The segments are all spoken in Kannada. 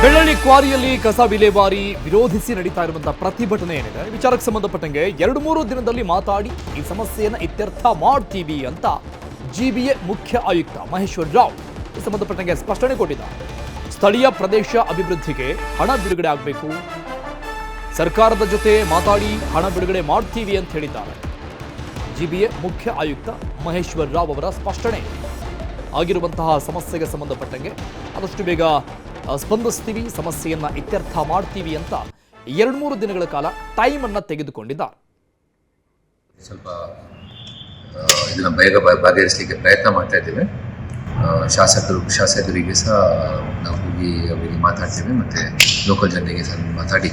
ಬೆಳ್ಳಳ್ಳಿ ಕ್ವಾರಿಯಲ್ಲಿ ಕಸ ವಿಲೇವಾರಿ ವಿರೋಧಿಸಿ ನಡೀತಾ ಇರುವಂತಹ ಪ್ರತಿಭಟನೆ ಏನಿದೆ ವಿಚಾರಕ್ಕೆ ಸಂಬಂಧಪಟ್ಟಂಗೆ 2-3 ದಿನದಲ್ಲಿ ಮಾತಾಡಿ ಈ ಸಮಸ್ಯೆಯನ್ನು ಇತ್ಯರ್ಥ ಮಾಡ್ತೀವಿ ಅಂತ ಜಿಬಿಎ ಮುಖ್ಯ ಆಯುಕ್ತ ಮಹೇಶ್ವರ್ ರಾವ್ ಈ ಸಂಬಂಧಪಟ್ಟಂಗೆ ಸ್ಪಷ್ಟನೆ ಕೊಟ್ಟಿದ್ದಾರೆ. ಸ್ಥಳೀಯ ಪ್ರದೇಶ ಅಭಿವೃದ್ಧಿಗೆ ಹಣ ಬಿಡುಗಡೆ ಆಗಬೇಕು, ಸರ್ಕಾರದ ಜೊತೆ ಮಾತಾಡಿ ಹಣ ಬಿಡುಗಡೆ ಮಾಡ್ತೀವಿ ಅಂತ ಹೇಳಿದ್ದಾರೆ. ಜಿಬಿಎ ಮುಖ್ಯ ಆಯುಕ್ತ ಮಹೇಶ್ವರ್ ರಾವ್ ಅವರ ಸ್ಪಷ್ಟನೆ ಆಗಿರುವಂತಹ ಸಮಸ್ಯೆಗೆ ಸಂಬಂಧಪಟ್ಟಂಗೆ ಆದಷ್ಟು ಬೇಗ ಸ್ಪಂದಿಸ್ತೀವಿ, ಸಮಸ್ಯೆಯನ್ನ ಇತ್ಯರ್ಥ ಮಾಡ್ತೀವಿ ಅಂತ 2-3 ದಿನಗಳ ಕಾಲ ಟೈಮ್ ಅನ್ನ ತೆಗೆದುಕೊಂಡಿದ್ದಾರೆ. ಸ್ವಲ್ಪ ಇದನ್ನ ಬೇಗ ಬಗೆಹರಿಸಲಿಕ್ಕೆ ಪ್ರಯತ್ನ ಮಾಡ್ತಾ ಇದ್ದೇವೆ. ಶಾಸಕರಿಗೆ ಸಹ ನಾವು ಹೋಗಿ ಅವರಿಗೆ ಮಾತಾಡ್ತೇವೆ, ಮತ್ತು ಲೋಕಲ್ ಜನರಿಗೆ ಸಹ ಮಾತಾಡಿ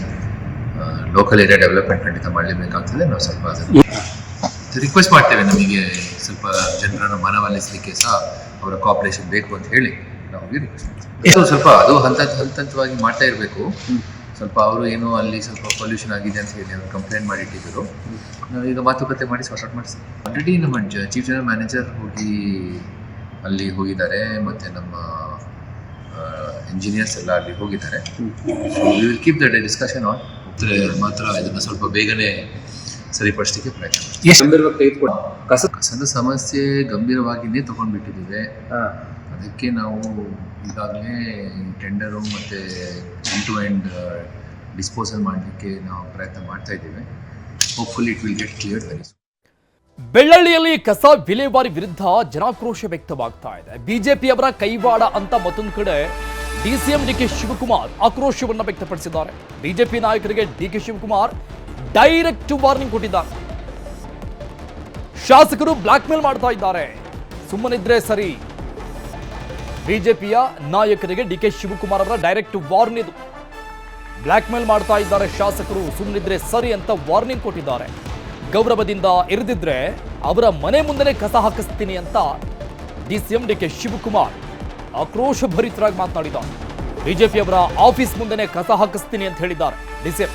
ಲೋಕಲ್ ಏರಿಯಾ ಡೆವಲಪ್ಮೆಂಟ್ ಖಂಡಿತ ಮಾಡಲೇಬೇಕಾಗ್ತದೆ. ನಾವು ಸ್ವಲ್ಪ ರಿಕ್ವೆಸ್ಟ್ ಮಾಡ್ತೇವೆ, ನಮಗೆ ಸ್ವಲ್ಪ ಜನರನ್ನು ಮನವೊಲಿಸಲಿಕ್ಕೆ ಸಹ ಅವರ ಕೋಆಪರೇಷನ್ ಬೇಕು ಅಂತ ಹೇಳಿ ನಾವು ರಿಕ್ವೆಸ್ಟ್ ಮಾಡ್ತೀವಿ. ಸ್ವಲ್ಪ ಅದು ಹಂತವಾಗಿ ಮಾಡ್ತಾ ಇರಬೇಕು. ಸ್ವಲ್ಪ ಅವರು ಏನೋ ಅಲ್ಲಿ ಸ್ವಲ್ಪ ಪೊಲ್ಯೂಷನ್ ಆಗಿದೆ ಅಂತ ಹೇಳಿ ಅವರು ಕಂಪ್ಲೇಂಟ್ ಮಾಡಿಟ್ಟಿದ್ದರು. ಈಗ ಮಾತುಕತೆ ಮಾಡಿ ಸಾರ್ಟ್ ಮಾಡಿಸ್ತೀವಿ. ಆಲ್ರೆಡಿ ನಮ್ಮ ಚೀಫ್ ಜನರಲ್ ಮ್ಯಾನೇಜರ್ ಅಲ್ಲಿ ಹೋಗಿದ್ದಾರೆ, ಮತ್ತು ನಮ್ಮ ಇಂಜಿನಿಯರ್ಸ್ ಎಲ್ಲ ಅಲ್ಲಿ ಹೋಗಿದ್ದಾರೆ. So we will keep that discussion on. ಮಾತ್ರ ಇದನ್ನು ಸ್ವಲ್ಪ ಬೇಗನೆ ಸರಿಪಡಿಸಲಿಕ್ಕೆ ಪ್ರಯತ್ನ. ಕಸದ ಸಮಸ್ಯೆ ಗಂಭೀರವಾಗಿಯೇ ತಗೊಂಡ್ಬಿಟ್ಟಿದ್ದೇವೆ. ಅದಕ್ಕೆ ನಾವು ಈಗಾಗಲೇ ಟೆಂಡರು ಮತ್ತು ಎಂಡ್ ಟು ಎಂಡ್ ಡಿಸ್ಪೋಸಲ್ ಮಾಡಲಿಕ್ಕೆ ನಾವು ಪ್ರಯತ್ನ ಮಾಡ್ತಾ ಇದ್ದೇವೆ. Hopefully it will get clear very soon. ಬೆಳ್ಳಳ್ಳಿಯಲ್ಲಿ ಕಸ ವಿಲೇವಾರಿ ವಿರುದ್ಧ ಜನಾಕ್ರೋಶ ವ್ಯಕ್ತವಾಗ್ತಾ ಇದೆ. ಬಿಜೆಪಿಯವರ ಕೈವಾಡ ಅಂತ ಮತ್ತೊಂದು ಕಡೆ ಡಿಸಿಎಂ ಡಿಕೆ ಶಿವಕುಮಾರ್ ಆಕ್ರೋಶವನ್ನು ವ್ಯಕ್ತಪಡಿಸಿದ್ದಾರೆ. ಬಿಜೆಪಿ ನಾಯಕರಿಗೆ ಡಿಕೆ ಶಿವಕುಮಾರ್ ಡೈರೆಕ್ಟ್ ವಾರ್ನಿಂಗ್ ಕೊಟ್ಟಿದ್ದಾರೆ. ಶಾಸಕರು ಬ್ಲಾಕ್ ಮೇಲ್ ಮಾಡ್ತಾ ಇದ್ದಾರೆ, ಸುಮ್ಮನಿದ್ರೆ ಸರಿ. ಬಿಜೆಪಿಯ ನಾಯಕರಿಗೆ ಡಿಕೆ ಶಿವಕುಮಾರ್ ಅವರ ಡೈರೆಕ್ಟ್ ವಾರ್ನಿಂಗ್ ಇದು. ಬ್ಲಾಕ್ ಮೇಲ್ ಮಾಡ್ತಾ ಇದ್ದಾರೆ ಶಾಸಕರು, ಸುಮ್ಮನಿದ್ರೆ ಸರಿ ಅಂತ ವಾರ್ನಿಂಗ್ ಕೊಟ್ಟಿದ್ದಾರೆ. ಗೌರವದಿಂದ ಇರದಿದ್ರೆ ಅವರ ಮನೆ ಮುಂದೆನೆ ಕಸ ಹಾಕಿಸ್ತೀನಿ ಅಂತ ಡಿಸಿಎಂ ಡಿಕೆ ಶಿವಕುಮಾರ್ ಆಕ್ರೋಶ ಭರಿತರಾಗಿ ಮಾತನಾಡಿದ್ದಾರೆ. ಬಿಜೆಪಿಯವರ ಆಫೀಸ್ ಮುಂದೆನೆ ಕಸ ಹಾಕಿಸ್ತೀನಿ ಅಂತ ಹೇಳಿದ್ದಾರೆ ಡಿಸಿಎಂ.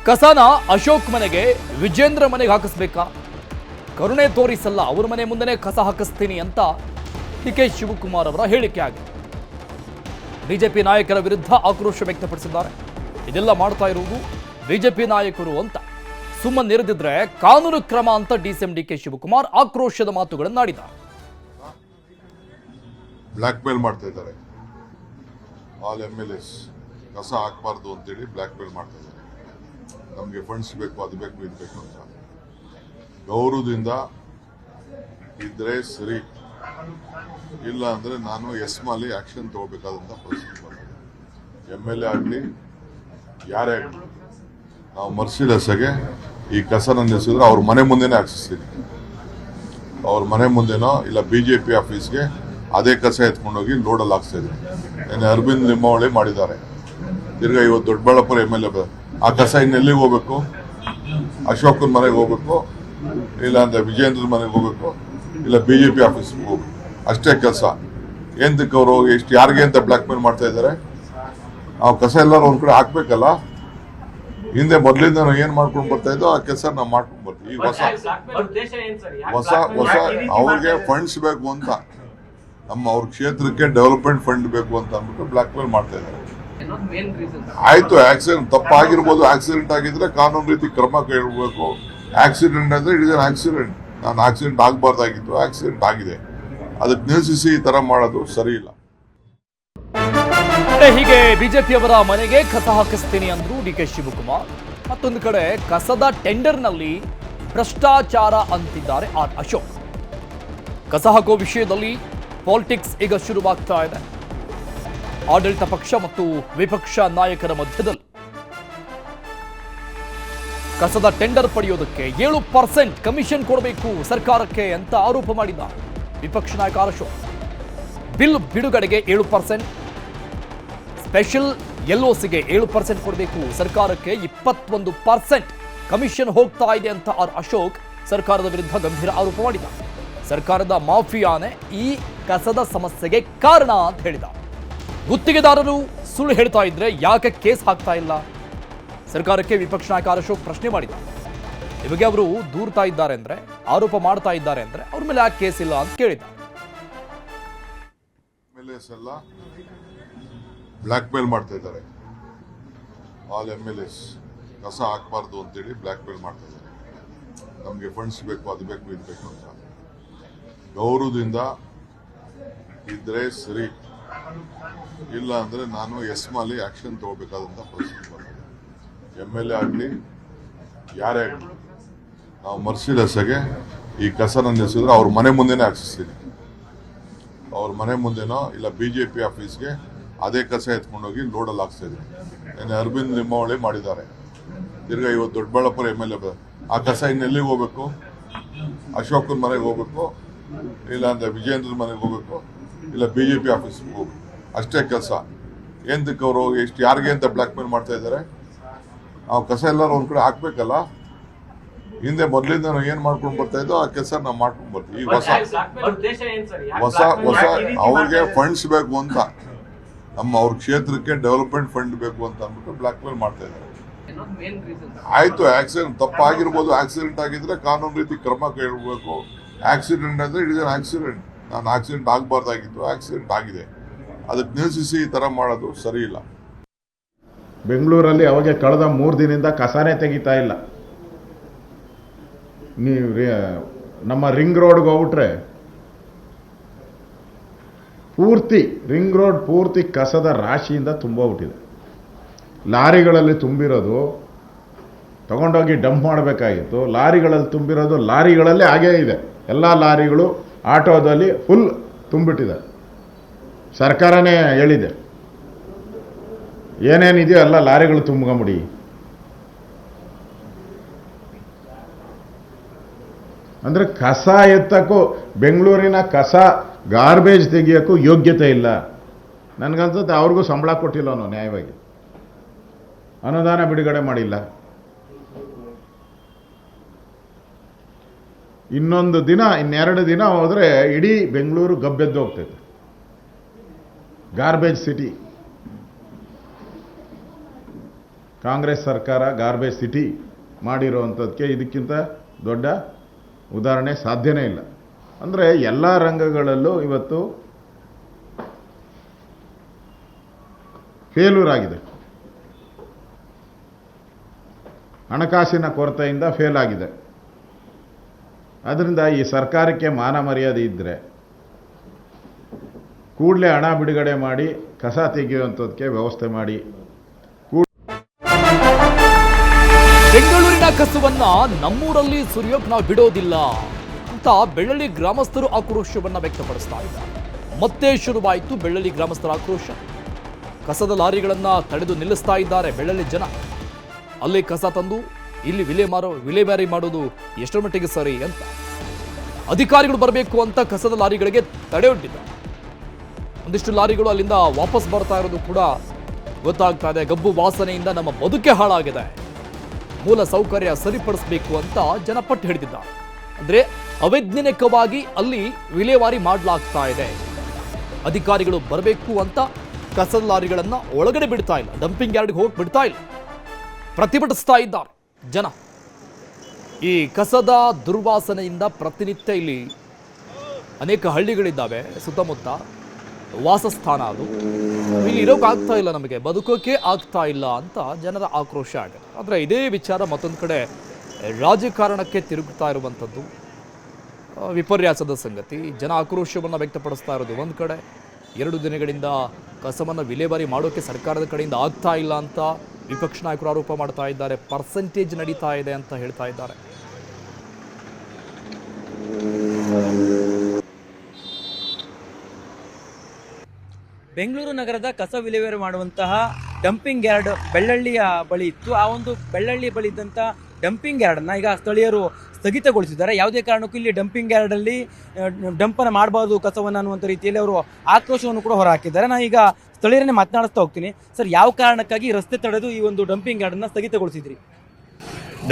ಕಸನ ಅಶೋಕ್ ಮನೆಗೆ, ವಿಜೇಂದ್ರ ಮನೆಗೆ ಹಾಕಿಸ್ಬೇಕಾ? ಕರುಣೆ ತೋರಿಸಲ್ಲ, ಅವ್ರ ಮನೆ ಮುಂದೆನೆ ಕಸ ಹಾಕಿಸ್ತೀನಿ ಅಂತ ಡಿಕೆ ಶಿವಕುಮಾರ್ ಅವರ ಹೇಳಿಕೆ ಆಗಿದೆ. ಬಿಜೆಪಿ ನಾಯಕರ ವಿರುದ್ಧ ಆಕ್ರೋಶ ವ್ಯಕ್ತಪಡಿಸಿದ್ದಾರೆ. ಇದೆಲ್ಲ ಮಾಡ್ತಾ ಇರುವುದು ಬಿಜೆಪಿ ನಾಯಕರು ಅಂತ, ಸುಮ್ಮನಿರದಿದ್ರೆ ಕಾನೂನು ಕ್ರಮ ಅಂತ ಡಿಸಿಎಂ ಡಿಕೆ ಶಿವಕುಮಾರ್ ಆಕ್ರೋಶದ ಮಾತುಗಳನ್ನು ಆಡಿದ್ದಾರೆ. ಬ್ಲಾಕ್ ಮೇಲ್ ಮಾಡ್ತಾ ಇದ್ದಾರೆ. ಆಲ್ MLAs ಕಸ ಹಾಕಬಾರ್ದು ಅಂತೇಳಿ ಬ್ಲಾಕ್ ಮೇಲ್ ಮಾಡ್ತಾ ಇದ್ದಾರೆ. ನಮಗೆ ಫಂಡ್ಸ್ ಬೇಕು, ಅದು ಬೇಕು, ಇದು ಬೇಕು ಅಂತ. ಗೌರವದಿಂದ ಇದ್ರೆ ಸರಿ, ಇಲ್ಲ ಅಂದ್ರೆ ನಾನು ಎಸ್ಮಾಲಿ ಆಕ್ಷನ್ ತಗೋಬೇಕಾದಂತ ಪರಿಸ್ಥಿತಿ ಬರ್ತದೆ. MLA ಆಗಲಿ ಯಾರೇ ಆಗಲಿ, ನಾವು ಮರ್ಸಿಲೆಸ್ಸಾಗೆ ಈ ಕಸನ ನಿಲ್ಲಿಸಿದ್ರೆ ಅವ್ರ ಮನೆ ಮುಂದೆನೇ ಹಾಕ್ಸಿಸ್ತೀನಿ. ಅವ್ರ ಮನೆ ಮುಂದೆನೋ ಇಲ್ಲ BJP ಆಫೀಸ್ಗೆ ಅದೇ ಕಸ ಎತ್ಕೊಂಡೋಗಿ ಲೋಡಲ್ಲಿ ಹಾಕ್ಸ್ತಾ ಇದ್ದೀನಿ. ನೆನ್ನೆ ಅರವಿಂದ್ ಲಿಂಬಾವಳಿ ಮಾಡಿದ್ದಾರೆ. ತಿರ್ಗಾ ಇವತ್ತು ದೊಡ್ಡಬಳ್ಳಾಪುರ MLA ಆ ಕಸ ಇನ್ನೆಲ್ಲಿಗೆ ಹೋಗ್ಬೇಕು? ಅಶೋಕನ ಮನೆಗೆ ಹೋಗ್ಬೇಕು, ಇಲ್ಲ ಅಂದ್ರೆ ವಿಜೇಂದ್ರ ಮನೆಗೆ ಹೋಗ್ಬೇಕು, ಇಲ್ಲ BJP ಆಫೀಸ್ಗೆ ಹೋಗ್ಬೇಕು. ಅಷ್ಟೇ ಕೆಲಸ. ಎಂತಕ್ಕೆ ಅವರು ಎಷ್ಟು ಯಾರಿಗೆ ಅಂತ ಬ್ಲಾಕ್ ಮೇಲ್ ಮಾಡ್ತಾ ಇದ್ದಾರೆ? ನಾವು ಕಸ ಎಲ್ಲರೂ ಒಂದ್ ಕಡೆ ಹಾಕ್ಬೇಕಲ್ಲ. ಹಿಂದೆ ಮೊದಲಿಂದ ನಾವು ಏನ್ ಮಾಡ್ಕೊಂಡು ಬರ್ತಾ ಇದ್ದೋ ಆ ಕೆಲಸ ನಾವು ಮಾಡ್ಕೊಂಡು ಬರ್ತೀವಿ. ಈಗ ಹೊಸ ಅವ್ರಿಗೆ ಫಂಡ್ಸ್ ಬೇಕು ಅಂತ, ಅವ್ರ ಕ್ಷೇತ್ರಕ್ಕೆ ಡೆವಲಪ್ಮೆಂಟ್ ಫಂಡ್ ಬೇಕು ಅಂತ ಅಂದ್ಬಿಟ್ಟು ಬ್ಲಾಕ್ ಮೇಲ್ ಮಾಡ್ತಾ ಇದ್ದಾರೆ. ಆಯ್ತು, ಆಕ್ಸಿಡೆಂಟ್ ತಪ್ಪಾಗಿರ್ಬೋದು. ಆಕ್ಸಿಡೆಂಟ್ ಆಗಿದ್ರೆ ಕಾನೂನು ರೀತಿ ಕ್ರಮ ಕೈಗೊಳ್ಬೇಕು. ಆಕ್ಸಿಡೆಂಟ್ ಅಂದ್ರೆ ಇಟ್ ಇಸ್ ಅನ್ ಆಕ್ಸಿಡೆಂಟ್. ನಾನು ಆಕ್ಸಿಡೆಂಟ್ ಆಗಬಾರ್ದಾಗಿತ್ತು, ಆಕ್ಸಿಡೆಂಟ್ ಆಗಿದೆ. ಅದಕ್ಕೆ ನಿಲ್ಲಿಸಿ ಈ ತರ ಮಾಡೋದು ಸರಿ ಇಲ್ಲ. ಹೀಗೆ ಬಿಜೆಪಿಯವರ ಮನೆಗೆ ಕಸ ಹಾಕಿಸ್ತೀನಿ ಅಂದ್ರು ಡಿಕೆ ಶಿವಕುಮಾರ್. ಮತ್ತೊಂದು ಕಡೆ ಕಸದ ಟೆಂಡರ್ನಲ್ಲಿ ಭ್ರಷ್ಟಾಚಾರ ಅಂತಿದ್ದಾರೆ ಆರ್ ಅಶೋಕ್. ಕಸ ಹಾಕೋ ವಿಷಯದಲ್ಲಿ ಪಾಲಿಟಿಕ್ಸ್ ಈಗ ಶುರುವಾಗ್ತಾ ಇದೆ. ಆಡಳಿತ ಪಕ್ಷ ಮತ್ತು ವಿಪಕ್ಷ ನಾಯಕರ ಮಧ್ಯದಲ್ಲಿ ಕಸದ ಟೆಂಡರ್ ಪಡೆಯೋದಕ್ಕೆ 7% ಕಮಿಷನ್ ಕೊಡಬೇಕು ಸರ್ಕಾರಕ್ಕೆ ಅಂತ ಆರೋಪ ಮಾಡಿದ್ದಾರೆ ವಿಪಕ್ಷ ನಾಯಕ ಆರ್ ಅಶೋಕ್. ಬಿಲ್ ಬಿಡುಗಡೆಗೆ 7%, ಸ್ಪೆಷಲ್ LOCಗೆ 7% ಕೊಡಬೇಕು, ಸರ್ಕಾರಕ್ಕೆ 21% ಕಮಿಷನ್ ಹೋಗ್ತಾ ಇದೆ ಅಂತ ಆರ್ ಅಶೋಕ್ ಸರ್ಕಾರದ ವಿರುದ್ಧ ಗಂಭೀರ ಆರೋಪ ಮಾಡಿದ್ದಾರೆ. ಸರ್ಕಾರದ ಮಾಫಿಯಾನೇ ಈ ಕಸದ ಸಮಸ್ಯೆಗೆ ಕಾರಣ ಅಂತ ಹೇಳಿದ್ದಾರೆ. ಗುತ್ತಿಗೆದಾರರು ಸುಳ್ಳು ಹೇಳ್ತಾ ಇದ್ರೆ ಯಾಕೆ ಕೇಸ್ ಹಾಕ್ತಾ ಇಲ್ಲ? ಸರ್ಕಾರಕ್ಕೆ ವಿಪಕ್ಷ ನಾಯಕ ಆರ್ ಅಶೋಕ್ ಪ್ರಶ್ನೆ ಮಾಡಿದ್ದಾರೆ. ಈ ಬಗ್ಗೆ ಅವರು ದೂರ್ತಾ ಇದ್ದಾರೆ ಅಂದ್ರೆ, ಆರೋಪ ಮಾಡ್ತಾ ಇದ್ದಾರೆ ಅಂದ್ರೆ ಅವ್ರ ಮೇಲೆ ಯಾಕೆ ಕೇಸ್ ಇಲ್ಲ ಅಂತ ಕೇಳಿದ್ದಾರೆ. ಬ್ಲ್ಯಾಕ್ ಮೇಲ್ ಮಾಡ್ತಾ ಇದ್ದಾರೆ. ಆಲ್ MLAs ಕಸ ಹಾಕಬಾರ್ದು ಅಂತೇಳಿ ಬ್ಲ್ಯಾಕ್ ಮೇಲ್ ಮಾಡ್ತಾ ಇದ್ದಾರೆ. ನಮಗೆ ಫಂಡ್ಸ್ ಬೇಕು, ಅದು ಬೇಕು, ಇದು ಬೇಕು ಅಂತ. ಗೌರವದಿಂದ ಇದ್ರೆ ಸರಿ, ಇಲ್ಲ ಅಂದರೆ ನಾನು ಎಸ್ಮಾಲಿ ಆ್ಯಕ್ಷನ್ ತಗೋಬೇಕಾದಂಥ ಪರಿಸ್ಥಿತಿ ಬರ್ತದೆ. MLA ಆಗಲಿ ಯಾರೇ ಆಗಲಿ, ನಾವು ಮರ್ಸಿಲೆಸ್ಸಾಗೆ ಈ ಕಸನ ನಿಲ್ಲಿಸಿದ್ರೆ ಅವ್ರ ಮನೆ ಮುಂದೆನೇ ಹಾಕ್ಸಿಸ್ತೀನಿ. ಅವ್ರ ಮನೆ ಮುಂದೆನೋ ಇಲ್ಲ BJP ಆಫೀಸ್ಗೆ ಅದೇ ಕಸ ಎತ್ಕೊಂಡೋಗಿ ಲೋಡಲ್ಲಿ ಹಾಕ್ಸ್ತಾ ಇದ್ದೀನಿ. ನೆನ್ನೆ ಅರವಿಂದ್ ಲಿಂಬಾವಳಿ ಮಾಡಿದ್ದಾರೆ. ತಿರ್ಗಾ ಇವತ್ತು ದೊಡ್ಡಬಳ್ಳಾಪುರ MLA ಆ ಕಸ ಇನ್ನೆಲ್ಲಿಗೆ ಹೋಗ್ಬೇಕು? ಅಶೋಕನ ಮನೆಗೆ ಹೋಗ್ಬೇಕು, ಇಲ್ಲ ಅಂದರೆ ವಿಜೇಂದ್ರ ಮನೆಗೆ ಹೋಗ್ಬೇಕು, ಇಲ್ಲ BJP ಆಫೀಸ್ಗೆ ಹೋಗ್ಬೇಕು. ಅಷ್ಟೇ ಕೆಲಸ. ಏನಕ್ಕೆ ಅವರು ಎಷ್ಟು ಯಾರಿಗೆ ಅಂತ ಬ್ಲ್ಯಾಕ್ ಮೇಲ್ ಮಾಡ್ತಾ ಇದ್ದಾರೆ? ನಾವು ಕಸ ಎಲ್ಲರೂ ಒಂದು ಕಡೆ ಹಾಕ್ಬೇಕಲ್ಲ. ಹಿಂದೆ ಮೊದಲಿಂದ ನಾವು ಏನು ಮಾಡ್ಕೊಂಡು ಬರ್ತಾ ಇದ್ದೋ ಆ ಕೆಲಸ ನಾವು ಮಾಡ್ಕೊಂಡು ಬರ್ತೀವಿ. ಈಗ ಹೊಸ ಅವ್ರಿಗೆ ಫಂಡ್ಸ್ ಬೇಕು ಅಂತ, ಅವ್ರ ಕ್ಷೇತ್ರಕ್ಕೆ ಡೆವಲಪ್ಮೆಂಟ್ ಫಂಡ್ ಬೇಕು ಅಂತ ಅಂದ್ಬಿಟ್ಟು ಬ್ಲ್ಯಾಕ್ ಮೇಲ್ ಮಾಡ್ತಾ ಇದ್ದಾರೆ. ಆಯ್ತು, ಆಕ್ಸಿಡೆಂಟ್ ತಪ್ಪಾಗಿರ್ಬೋದು. ಆಕ್ಸಿಡೆಂಟ್ ಆಗಿದ್ರೆ ಕಾನೂನು ರೀತಿ ಕ್ರಮ ಕೈಗೊಳ್ಳಬೇಕು. ಆಕ್ಸಿಡೆಂಟ್ ಅಂದರೆ ಇಟ್ ಇಸ್ ಅನ್ ಆಕ್ಸಿಡೆಂಟ್. ನಾನು ಆಕ್ಸಿಡೆಂಟ್ ಆಗಬಾರ್ದಾಗಿತ್ತು, ಆಕ್ಸಿಡೆಂಟ್ ಆಗಿದೆ. ಅದಕ್ಕೆ ನಿಲ್ಲಿಸಿ ಈ ಥರ ಮಾಡೋದು ಸರಿ ಇಲ್ಲ. ಬೆಂಗಳೂರಲ್ಲಿ ಅವಾಗ ಕಳೆದ 3 ದಿನದಿಂದ ಕಸನೇ ತೆಗಿತಾ ಇಲ್ಲ. ನೀವು ನಮ್ಮ ರಿಂಗ್ ರೋಡ್ಗೆ ಹೋಗ್ಬಿಟ್ರೆ ಪೂರ್ತಿ ರಿಂಗ್ ರೋಡ್ ಪೂರ್ತಿ ಕಸದ ರಾಶಿಯಿಂದ ತುಂಬೋಗ್ಬಿಟ್ಟಿದೆ. ಲಾರಿಗಳಲ್ಲಿ ತುಂಬಿರೋದು ತಗೊಂಡೋಗಿ ಡಂಪ್ ಮಾಡಬೇಕಾಗಿತ್ತು. ಲಾರಿಗಳಲ್ಲಿ ತುಂಬಿರೋದು ಲಾರಿಗಳಲ್ಲೇ ಹಾಗೇ ಇದೆ. ಎಲ್ಲ ಲಾರಿಗಳು ಆಟೋದಲ್ಲಿ ಫುಲ್ ತುಂಬಿಟ್ಟಿದೆ. ಸರ್ಕಾರನೇ ಹೇಳಿದೆ, ಏನೇನಿದೆಯೋ ಎಲ್ಲ ಲಾರಿಗಳು ತುಂಬ್ಕೊಂಬಿಡಿ. ಅಂದರೆ ಕಸ ಎತ್ತಕ್ಕೂ ಬೆಂಗಳೂರಿನ ಕಸ ಗಾರ್ಬೇಜ್ ತೆಗಿಯೋಕ್ಕೂ ಯೋಗ್ಯತೆ ಇಲ್ಲ. ನನಗನ್ಸುತ್ತೆ ಅವ್ರಿಗೂ ಸಂಬಳ ಕೊಟ್ಟಿಲ್ಲ ಅನ್ನೋ ನ್ಯಾಯವಾಗಿ, ಅನುದಾನ ಬಿಡುಗಡೆ ಮಾಡಿಲ್ಲ. ಇನ್ನೊಂದು ದಿನ, ಇನ್ನೆರಡು ದಿನ ಹೋದರೆ ಇಡೀ ಬೆಂಗಳೂರು ಗಬ್ಬೆದ್ದು ಹೋಗ್ತೈತೆ. Garbage city. ಕಾಂಗ್ರೆಸ್ ಸರ್ಕಾರ ಗಾರ್ಬೇಜ್ ಸಿಟಿ ಮಾಡಿರೋವಂಥದ್ದಕ್ಕೆ ಇದಕ್ಕಿಂತ ದೊಡ್ಡ ಉದಾಹರಣೆ ಸಾಧ್ಯನೇ ಇಲ್ಲ. ಅಂದರೆ ಎಲ್ಲ ರಂಗಗಳಲ್ಲೂ ಇವತ್ತು ಫೇಲ್ಯೂರ್ ಆಗಿದೆ. ಹಣಕಾಸಿನ ಕೊರತೆಯಿಂದ ಫೇಲ್ ಆಗಿದೆ. ಅದರಿಂದ ಈ ಸರ್ಕಾರಕ್ಕೆ ಮಾನ ಮರ್ಯಾದೆ ಇದ್ದರೆ ಕೂಡಲೇ ಹಣ ಬಿಡುಗಡೆ ಮಾಡಿ ಕಸ ತೆಗೆಯುವಂಥದ್ದಕ್ಕೆ ವ್ಯವಸ್ಥೆ ಮಾಡಿ. ಬೆಂಗಳೂರಿನ ಕಸವನ್ನ ನಮ್ಮೂರಲ್ಲಿ ಸುರಿಯೋಕ್ ನಾವು ಬಿಡೋದಿಲ್ಲ ಅಂತ ಬೆಳ್ಳಳ್ಳಿ ಗ್ರಾಮಸ್ಥರು ಆಕ್ರೋಶವನ್ನ ವ್ಯಕ್ತಪಡಿಸ್ತಾ ಇದ್ದಾರೆ. ಮತ್ತೆ ಶುರುವಾಯಿತು ಬೆಳ್ಳಳ್ಳಿ ಗ್ರಾಮಸ್ಥರ ಆಕ್ರೋಶ. ಕಸದ ಲಾರಿಗಳನ್ನ ತಡೆದು ನಿಲ್ಲಿಸ್ತಾ ಇದ್ದಾರೆ ಬೆಳ್ಳಳ್ಳಿ ಜನ. ಅಲ್ಲಿ ಕಸ ತಂದು ಇಲ್ಲಿ ವಿಲೇವಾರಿ ಮಾಡೋದು ಎಷ್ಟರ ಮಟ್ಟಿಗೆ ಸರಿ ಅಂತ ಅಧಿಕಾರಿಗಳು ಬರಬೇಕು ಅಂತ ಕಸದ ಲಾರಿಗಳಿಗೆ ತಡೆ ಒಡ್ಡಿದ್ದಾರೆ. ಒಂದಿಷ್ಟು ಲಾರಿಗಳು ಅಲ್ಲಿಂದ ವಾಪಸ್ ಬರ್ತಾ ಇರೋದು ಕೂಡ ಗೊತ್ತಾಗ್ತಾ ಇದೆ. ಗಬ್ಬು ವಾಸನೆಯಿಂದ ನಮ್ಮ ಬದುಕೆ ಹಾಳಾಗಿದೆ, ಮೂಲ ಸೌಕರ್ಯ ಸರಿಪಡಿಸಬೇಕು ಅಂತ ಜನ ಪಟ್ಟು ಹಿಡಿದಿದ್ದಾರೆ. ಅಂದ್ರೆ ಅವೈಜ್ಞಾನಿಕವಾಗಿ ಅಲ್ಲಿ ವಿಲೇವಾರಿ ಮಾಡಲಾಗ್ತಾ ಇದೆ. ಅಧಿಕಾರಿಗಳು ಬರಬೇಕು ಅಂತ ಕಸದ ಲಾರಿಗಳನ್ನ ಒಳಗಡೆ ಬಿಡ್ತಾ ಇಲ್ಲ, ಡಂಪಿಂಗ್ ಯಾರ್ಡ್ಗೆ ಹೋಗಿ ಬಿಡ್ತಾ ಇಲ್ಲ, ಪ್ರತಿಭಟಿಸ್ತಾ ಇದ್ದಾರೆ ಜನ. ಈ ಕಸದ ದುರ್ವಾಸನೆಯಿಂದ ಪ್ರತಿನಿತ್ಯ ಇಲ್ಲಿ ಅನೇಕ ಹಳ್ಳಿಗಳಿದ್ದಾವೆ, ಸುತ್ತಮುತ್ತ ವಾಸಸ್ಥಾನ. ಅದು ಇಲ್ಲಿ ಇರೋಕೆ ಆಗ್ತಾ ಇಲ್ಲ, ನಮಗೆ ಬದುಕೋಕೆ ಆಗ್ತಾ ಇಲ್ಲ ಅಂತ ಜನರ ಆಕ್ರೋಶ ಆಗಿದೆ. ಆದರೆ ಇದೇ ವಿಚಾರ ಮತ್ತೊಂದು ಕಡೆ ರಾಜಕಾರಣಕ್ಕೆ ತಿರುಗುತ್ತಾ ಇರುವಂಥದ್ದು ವಿಪರ್ಯಾಸದ ಸಂಗತಿ. ಜನ ಆಕ್ರೋಶವನ್ನು ವ್ಯಕ್ತಪಡಿಸ್ತಾ ಇರೋದು ಒಂದು ಕಡೆ, 2 ದಿನಗಳಿಂದ ಕಸವನ್ನು ವಿಲೇವಾರಿ ಮಾಡೋಕೆ ಸರ್ಕಾರದ ಕಡೆಯಿಂದ ಆಗ್ತಾ ಇಲ್ಲ ಅಂತ ವಿಪಕ್ಷ ನಾಯಕರು ಆರೋಪ ಮಾಡ್ತಾ ಇದ್ದಾರೆ. ಪರ್ಸೆಂಟೇಜ್ ನಡೀತಾ ಇದೆ ಅಂತ ಹೇಳ್ತಾ ಇದ್ದಾರೆ. ಬೆಂಗಳೂರು ನಗರದ ಕಸ ವಿಲೇವಾರಿ ಮಾಡುವಂತಹ ಡಂಪಿಂಗ್ ಯಾರ್ಡ್ ಬೆಳ್ಳಳ್ಳಿಯ ಬಳಿ ಇತ್ತು. ಆ ಒಂದು ಬೆಳ್ಳಳ್ಳಿ ಬಳಿ ಇದ್ದಂಥ ಡಂಪಿಂಗ್ ಯಾರ್ಡನ್ನು ಈಗ ಸ್ಥಳೀಯರು ಸ್ಥಗಿತಗೊಳಿಸಿದ್ದಾರೆ. ಯಾವುದೇ ಕಾರಣಕ್ಕೂ ಇಲ್ಲಿ ಡಂಪಿಂಗ್ ಯಾರ್ಡಲ್ಲಿ ಡಂಪನ್ನು ಮಾಡಬಾರ್ದು ಕಸವನ್ನು ಅನ್ನುವಂಥ ರೀತಿಯಲ್ಲಿ ಅವರು ಆಕ್ರೋಶವನ್ನು ಕೂಡ ಹೊರಹಾಕಿದ್ದಾರೆ. ನಾನು ಈಗ ಸ್ಥಳೀಯರನ್ನೇ ಮಾತನಾಡಿಸ್ತಾ ಹೋಗ್ತೀನಿ. ಸರ್, ಯಾವ ಕಾರಣಕ್ಕಾಗಿ ರಸ್ತೆ ತಡೆದು ಈ ಒಂದು ಡಂಪಿಂಗ್ ಯಾರ್ಡನ್ನು ಸ್ಥಗಿತಗೊಳಿಸಿದ್ರಿ?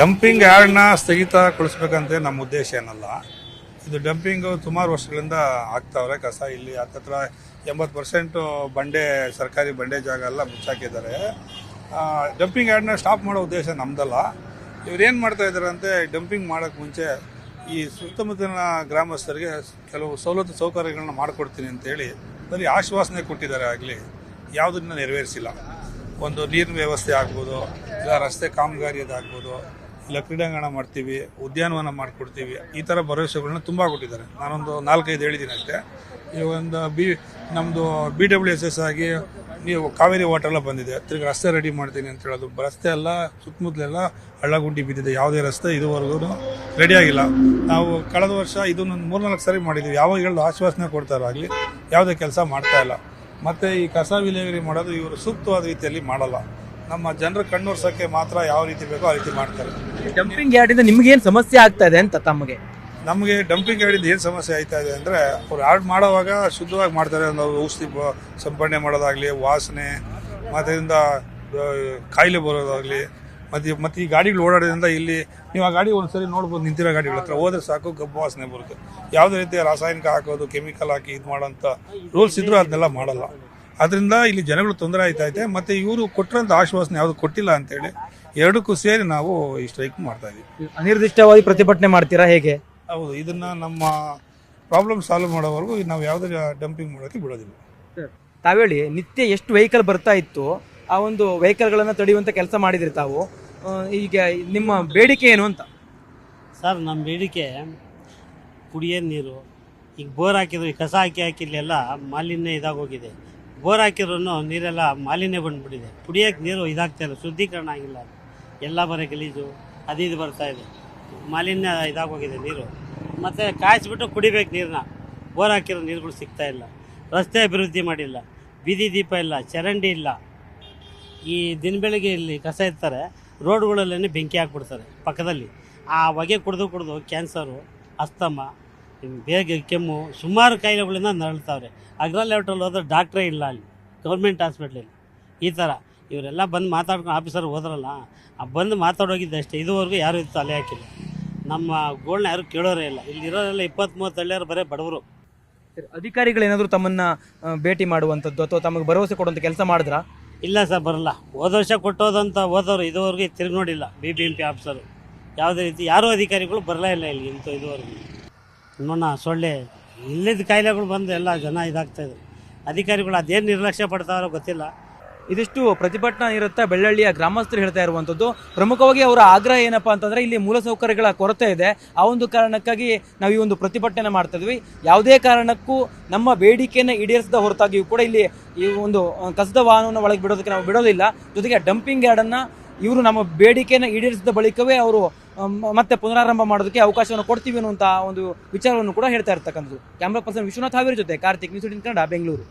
ಡಂಪಿಂಗ್ ಯಾರ್ಡ್ನ ಸ್ಥಗಿತಗೊಳಿಸ್ಬೇಕಂತ ನಮ್ಮ ಉದ್ದೇಶ ಏನಲ್ಲ. ಇದು ಡಂಪಿಂಗು ಸುಮಾರು ವರ್ಷಗಳಿಂದ ಆಗ್ತಾವ್ರೆ. ಕಸ ಇಲ್ಲಿ ಹತ್ತತ್ರ 80% ಬಂಡೆ, ಸರ್ಕಾರಿ ಬಂಡೆ ಜಾಗ ಎಲ್ಲ ಮುಚ್ಚಾಕಿದ್ದಾರೆ. ಡಂಪಿಂಗ್ ಯಾರ್ಡ್ನ ಸ್ಟಾಪ್ ಮಾಡೋ ಉದ್ದೇಶ ನಮ್ದಲ್ಲ. ಇವ್ರೇನು ಮಾಡ್ತಾ ಇದ್ದಾರೆ ಅಂದರೆ, ಡಂಪಿಂಗ್ ಮಾಡೋಕ್ಕೆ ಮುಂಚೆ ಈ ಸುತ್ತಮುತ್ತಲಿನ ಗ್ರಾಮಸ್ಥರಿಗೆ ಕೆಲವು ಸವಲತ್ತು ಸೌಕರ್ಯಗಳನ್ನ ಮಾಡಿಕೊಡ್ತೀನಿ ಅಂತೇಳಿ ಬರೀ ಆಶ್ವಾಸನೆ ಕೊಟ್ಟಿದ್ದಾರೆ. ಆಗಲಿ ಯಾವುದನ್ನ ನೆರವೇರಿಸಿಲ್ಲ. ಒಂದು ನೀರಿನ ವ್ಯವಸ್ಥೆ ಆಗ್ಬೋದು, ಇಲ್ಲ ರಸ್ತೆ ಕಾಮಗಾರಿಯದಾಗ್ಬೋದು, ಇಲ್ಲ ಕ್ರೀಡಾಂಗಣ ಮಾಡ್ತೀವಿ, ಉದ್ಯಾನವನ ಮಾಡಿಕೊಡ್ತೀವಿ, ಈ ಥರ ಭರವಸೆಗಳನ್ನ ತುಂಬ ಕೊಟ್ಟಿದ್ದಾರೆ. ನಾನೊಂದು 4-5 ಹೇಳಿದ್ದೀನಿ ಅಷ್ಟೇ. ಈ ಒಂದು ನಮ್ಮದು BWSS ಆಗಿ ನೀವು ಕಾವೇರಿ ವಾಟರ್ ಬಂದಿದೆ, ತಿರ್ಗಿ ರಸ್ತೆ ರೆಡಿ ಮಾಡ್ತೀನಿ ಅಂತ ಹೇಳೋದು. ರಸ್ತೆ ಎಲ್ಲ ಸುತ್ತಮುತ್ತಲೆಲ್ಲ ಹಳ್ಳಗುಂಡಿ ಬಿದ್ದಿದೆ, ಯಾವುದೇ ರಸ್ತೆ ಇದುವರೆಗೂ ರೆಡಿಯಾಗಿಲ್ಲ. ನಾವು ಕಳೆದ ವರ್ಷ ಇದನ್ನು 3-4 ಸರಿ ಮಾಡಿದ್ದೀವಿ. ಯಾವಾಗ ಹೇಳೋದು ಆಶ್ವಾಸನೆ ಕೊಡ್ತಾರಾಗಲಿ ಯಾವುದೇ ಕೆಲಸ ಮಾಡ್ತಾ ಇಲ್ಲ. ಮತ್ತು ಈ ಕಸ ವಿಲೇವಾರಿ ಮಾಡೋದು ಇವರು ಸೂಕ್ತವಾದ ರೀತಿಯಲ್ಲಿ ಮಾಡಲ್ಲ. ನಮ್ಮ ಜನರ ಕಣ್ಣೋರ್ಸೋಕ್ಕೆ ಮಾತ್ರ ಯಾವ ರೀತಿ ಬೇಕೋ ಆ ರೀತಿ ಮಾಡ್ತಾರೆ. ಡಂಪಿಂಗ್ ಯಾರ್ಡಿಂದ ನಿಮ್ಗೇನು ಸಮಸ್ಯೆ ಆಗ್ತಾ ಇದೆ ಅಂತ ತಮಗೆ? ನಮಗೆ ಡಂಪಿಂಗ್ ಯಾರ್ಡಿಂದ ಏನು ಸಮಸ್ಯೆ ಆಯ್ತಾ ಇದೆ ಅಂದರೆ, ಅವ್ರು ಯಾರ್ಡ್ ಮಾಡೋವಾಗ ಶುದ್ಧವಾಗಿ ಮಾಡ್ತಾರೆ. ನಾವು ಔಷಧಿ ಸಂಪರ್ಣೆ ಮಾಡೋದಾಗಲಿ, ವಾಸನೆ ಮತ್ತು ಇದರಿಂದ ಕಾಯಿಲೆ ಬರೋದಾಗಲಿ, ಮತ್ತು ಈ ಗಾಡಿಗಳು ಓಡಾಡೋದ್ರಿಂದ ಇಲ್ಲಿ ನೀವು ಆ ಗಾಡಿ ಒಂದ್ಸರಿ ನೋಡ್ಬೋದು, ನಿಂತಿರೋ ಗಾಡಿಗಳ ಹತ್ರ ಹೋದ್ರೆ ಸಾಕು ಗಬ್ಬು ವಾಸನೆ ಬರುತ್ತೆ. ಯಾವುದೇ ರೀತಿಯ ರಾಸಾಯನಿಕ ಹಾಕೋದು, ಕೆಮಿಕಲ್ ಹಾಕಿ ಇದು ಮಾಡೋಂಥ ರೂಲ್ಸ್ ಇದ್ರೂ ಅದನ್ನೆಲ್ಲ ಮಾಡಲ್ಲ. ಅದರಿಂದ ಇಲ್ಲಿ ಜನಗಳು ತೊಂದರೆ ಆಯ್ತೈತೆ. ಮತ್ತು ಇವರು ಕೊಟ್ಟಿರೋಂಥ ಆಶ್ವಾಸನೆ ಯಾವುದು ಕೊಟ್ಟಿಲ್ಲ ಅಂತೇಳಿ ಎರಡಕ್ಕೂ ಸೇರಿ ನಾವು ಈ ಸ್ಟ್ರೈಕ್ ಮಾಡ್ತಾ ಇದ್ದೀವಿ. ಅನಿರ್ದಿಷ್ಟವಾಗಿ ಪ್ರತಿಭಟನೆ ಮಾಡ್ತೀರಾ ಹೇಗೆ? ಹೌದು, ಇದನ್ನು ನಮ್ಮ ಪ್ರಾಬ್ಲಮ್ ಸಾಲ್ವ್ ಮಾಡೋವರೆಗೂ ನಾವು ಯಾವುದೇ ಡಂಪಿಂಗ್ ಮಾಡೋಕ್ಕೆ ಬಿಡೋದಿಲ್ಲ. ತಾವೇಳಿ ನಿತ್ಯ ಎಷ್ಟು ವೆಹಿಕಲ್ ಬರ್ತಾ ಇತ್ತು, ಆ ಒಂದು ವೆಹಿಕಲ್ಗಳನ್ನು ತಡೆಯುವಂಥ ಕೆಲಸ ಮಾಡಿದ್ರಿ ತಾವು. ಈಗ ನಿಮ್ಮ ಬೇಡಿಕೆ ಏನು ಅಂತ? ಸರ್, ನಮ್ಮ ಬೇಡಿಕೆ ಕುಡಿಯೋ ನೀರು. ಈಗ ಬೋರ್ ಹಾಕಿದ್ರು, ಈ ಕಸ ಹಾಕಿ ಇಲ್ಲೆಲ್ಲ ಮಾಲಿನ್ಯ ಇದಾಗೋಗಿದೆ. ಬೋರ್ ಹಾಕಿದ್ರು ನೀರೆಲ್ಲ ಮಾಲಿನ್ಯ ಬಂದುಬಿಟ್ಟಿದೆ. ಕುಡಿಯೋಕ್ಕೆ ನೀರು ಇದಾಗ್ತಾಯಿಲ್ಲ, ಶುದ್ಧೀಕರಣ ಆಗಿಲ್ಲ. ಎಲ್ಲ ಬರೀ ಗಲೀಜು ಇದು ಬರ್ತಾ ಇದೆ, ಮಾಲಿನ್ಯ ಇದಾಗೋಗಿದೆ ನೀರು. ಮತ್ತು ಕಾಯಿಸ್ಬಿಟ್ಟು ಕುಡಿಬೇಕು ನೀರನ್ನ. ಬೋರ್ ಹಾಕಿರೋ ನೀರುಗಳು ಸಿಗ್ತಾ ಇಲ್ಲ. ರಸ್ತೆ ಅಭಿವೃದ್ಧಿ ಮಾಡಿಲ್ಲ, ಬೀದಿ ದೀಪ ಇಲ್ಲ, ಚರಂಡಿ ಇಲ್ಲ. ಈ ದಿನ ಬೆಳಗ್ಗೆ ಇಲ್ಲಿ ಕಸ ಇರ್ತಾರೆ, ರೋಡ್ಗಳಲ್ಲೇ ಬೆಂಕಿ ಹಾಕ್ಬಿಡ್ತಾರೆ ಪಕ್ಕದಲ್ಲಿ. ಆ ಹೊಗೆ ಕುಡಿದು ಕ್ಯಾನ್ಸರು, ಅಸ್ತಮ, ಬೇಗ ಕೆಮ್ಮು, ಸುಮಾರು ಕಾಯಿಲೆಗಳಿಂದ ನರಳ್ತಾವ್ರೆ. ಅಗ್ರ ಲೆವೆಟಲ್ಲಿ ಹೋದ್ರೆ ಡಾಕ್ಟ್ರೇ ಇಲ್ಲ ಅಲ್ಲಿ ಗೌರ್ಮೆಂಟ್ ಹಾಸ್ಪಿಟ್ಲಲ್ಲಿ. ಈ ಥರ ಇವರೆಲ್ಲ ಬಂದು ಮಾತಾಡ್ಕೊಂಡು ಆಫೀಸರ್ ಹೋದ್ರಲ್ಲ, ಬಂದು ಮಾತಾಡೋಗಿದ್ದೆ ಅಷ್ಟೇ. ಇದುವರೆಗೂ ಯಾರು ಇತ್ತು ತಲೆ ಹಾಕಿಲ್ಲ. ನಮ್ಮ ಗೋಳನ್ನ ಯಾರು ಕೇಳೋರೇ ಇಲ್ಲ. ಇಲ್ಲಿರೋರೆಲ್ಲ 20-30 ಹಳ್ಳಿಯರು ಬರೀ ಬಡವರು. ಅಧಿಕಾರಿಗಳೇನಾದರೂ ತಮ್ಮನ್ನು ಭೇಟಿ ಮಾಡುವಂಥದ್ದು ಅಥವಾ ತಮಗೆ ಭರವಸೆ ಕೊಡುವಂಥ ಕೆಲಸ ಮಾಡಿದ್ರಾ? ಇಲ್ಲ ಸರ್, ಬರಲ್ಲ. ಹೋದ ವರ್ಷ ಕೊಟ್ಟೋದಂತ ಹೋದವರು ಇದುವರೆಗೂ ತಿರುಗಿ ನೋಡಿಲ್ಲ. BBMP ಆಫೀಸರು ಯಾವುದೇ ರೀತಿ ಯಾರೂ ಅಧಿಕಾರಿಗಳು ಬರಲೇ ಇಲ್ಲ ಇಲ್ಲಿ ಇಂಥ ಇದುವರೆಗೂ. ನೋಣ ಸೊಳ್ಳೆ ಇಲ್ಲದ ಕಾಯಿಲೆಗಳು ಬಂದು ಎಲ್ಲ ಜನ ಇದಾಗ್ತಾಯಿದ್ರು. ಅಧಿಕಾರಿಗಳು ಅದೇನು ನಿರ್ಲಕ್ಷ್ಯ ಪಡ್ತಾರೋ ಗೊತ್ತಿಲ್ಲ. ಇದಿಷ್ಟು ಪ್ರತಿಭಟನಾ ನಿರತ ಬೆಳ್ಳಳ್ಳಿಯ ಗ್ರಾಮಸ್ಥರು ಹೇಳ್ತಾ ಇರುವಂಥದ್ದು. ಪ್ರಮುಖವಾಗಿ ಅವರ ಆಗ್ರಹ ಏನಪ್ಪಾ ಅಂತಂದರೆ, ಇಲ್ಲಿ ಮೂಲಸೌಕರ್ಯಗಳ ಕೊರತೆ ಇದೆ. ಆ ಒಂದು ಕಾರಣಕ್ಕಾಗಿ ನಾವು ಈ ಒಂದು ಪ್ರತಿಭಟನೆ ಮಾಡ್ತಾ ಇದ್ವಿ. ಯಾವುದೇ ಕಾರಣಕ್ಕೂ ನಮ್ಮ ಬೇಡಿಕೆಯನ್ನು ಈಡೇರಿಸದ ಹೊರತಾಗಿಯೂ ಕೂಡ ಇಲ್ಲಿ ಈ ಒಂದು ಕಸದ ವಾಹನವನ್ನು ಒಳಗೆ ಬಿಡೋದಕ್ಕೆ ನಾವು ಬಿಡೋದಿಲ್ಲ. ಜೊತೆಗೆ ಡಂಪಿಂಗ್ ಯಾರ್ಡನ್ನು ಇವರು ನಮ್ಮ ಬೇಡಿಕೆಯನ್ನು ಈಡೇರಿಸಿದ ಬಳಿಕವೇ ಅವರು ಮತ್ತೆ ಪುನರಾರಂಭ ಮಾಡೋದಕ್ಕೆ ಅವಕಾಶವನ್ನು ಕೊಡ್ತೀವಿ ಅನ್ನುವಂಥ ಒಂದು ವಿಚಾರವನ್ನು ಕೂಡ ಹೇಳ್ತಾ ಇರ್ತಕ್ಕಂಥದ್ದು. ಕ್ಯಾಮ್ರಾ ಪರ್ಸನ್ ವಿಶ್ವನಾಥ್ ಹಾವೇರಿ ಜೊತೆ ಕಾರ್ತಿಕ್, ನ್ಯೂಸ್ 18 ಕನ್ನಡ, ಬೆಂಗಳೂರು.